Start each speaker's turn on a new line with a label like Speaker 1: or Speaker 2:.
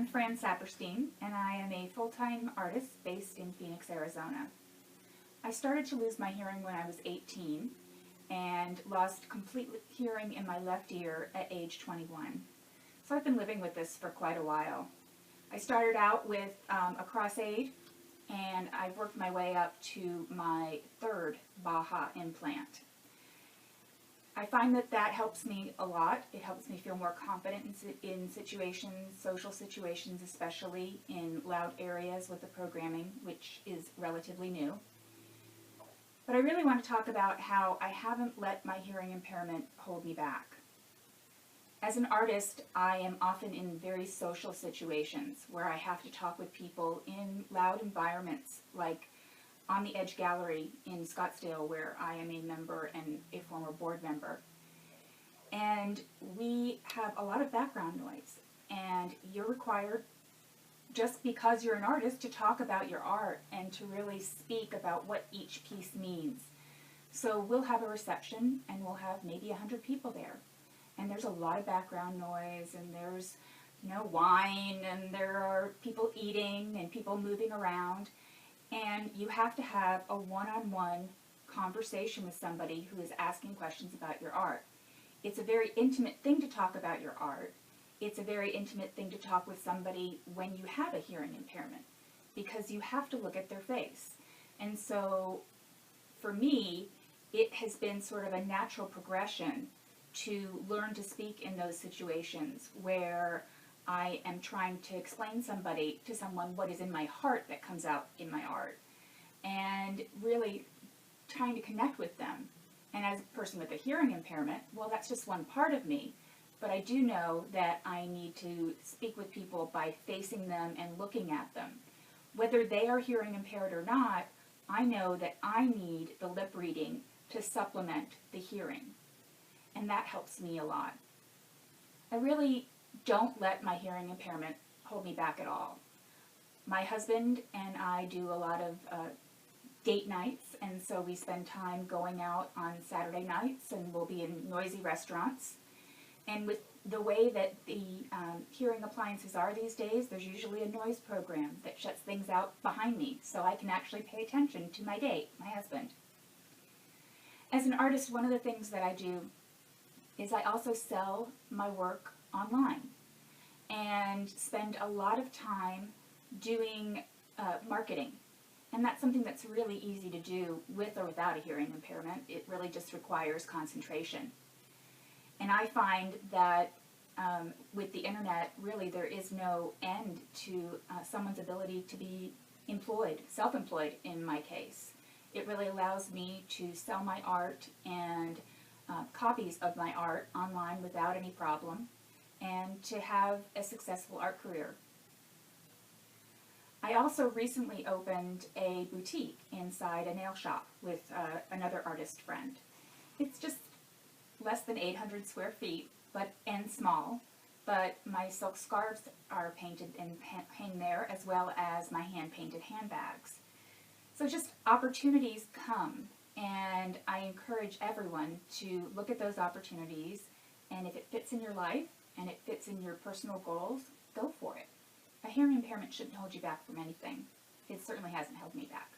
Speaker 1: I'm Fran Saperstein, and I am a full-time artist based in Phoenix, Arizona. I started to lose my hearing when I was 18 and lost complete hearing in my left ear at age 21. So I've been living with this for quite a while. I started out with a cross aid, and I've worked my way up to my third Baja implant. I find that that helps me a lot. It helps me feel more confident in situations, social situations, especially in loud areas with the programming, which is relatively new. But I really want to talk about how I haven't let my hearing impairment hold me back. As an artist, I am often in very social situations where I have to talk with people in loud environments, like on the Edge Gallery in Scottsdale, where I am a member and a former board member. And we have a lot of background noise, and you're required, just because you're an artist, to talk about your art and to really speak about what each piece means. So we'll have a reception, and we'll have maybe 100 people there. And there's a lot of background noise, and there's, wine, and there are people eating and people moving around. And you have to have a one-on-one conversation with somebody who is asking questions about your art. It's a very intimate thing to talk about your art. It's a very intimate thing to talk with somebody when you have a hearing impairment, because you have to look at their face. And so for me, it has been sort of a natural progression to learn to speak in those situations where I am trying to explain to someone what is in my heart that comes out in my art, and really trying to connect with them. And as a person with a hearing impairment, well, that's just one part of me, but I do know that I need to speak with people by facing them and looking at them. Whether they are hearing impaired or not, I know that I need the lip reading to supplement the hearing, and that helps me a lot. I really don't let my hearing impairment hold me back at all. My husband and I do a lot of date nights, and so we spend time going out on Saturday nights, and we'll be in noisy restaurants. And with the way that the hearing appliances are these days, there's usually a noise program that shuts things out behind me, so I can actually pay attention to my date, my husband. As an artist, one of the things that I do is I also sell my work online and spend a lot of time doing marketing. And that's something that's really easy to do with or without a hearing impairment. It really just requires concentration. And I find that with the internet, really there is no end to someone's ability to be employed, self-employed in my case. It really allows me to sell my art and copies of my art online without any problem, and to have a successful art career. I also recently opened a boutique inside a nail shop with another artist friend. It's just less than 800 square feet, and small, but my silk scarves are painted and hang there, as well as my hand-painted handbags. So just opportunities come, and I encourage everyone to look at those opportunities, and if it fits in your life and it fits in your personal goals, go for it. A hearing impairment shouldn't hold you back from anything. It certainly hasn't held me back.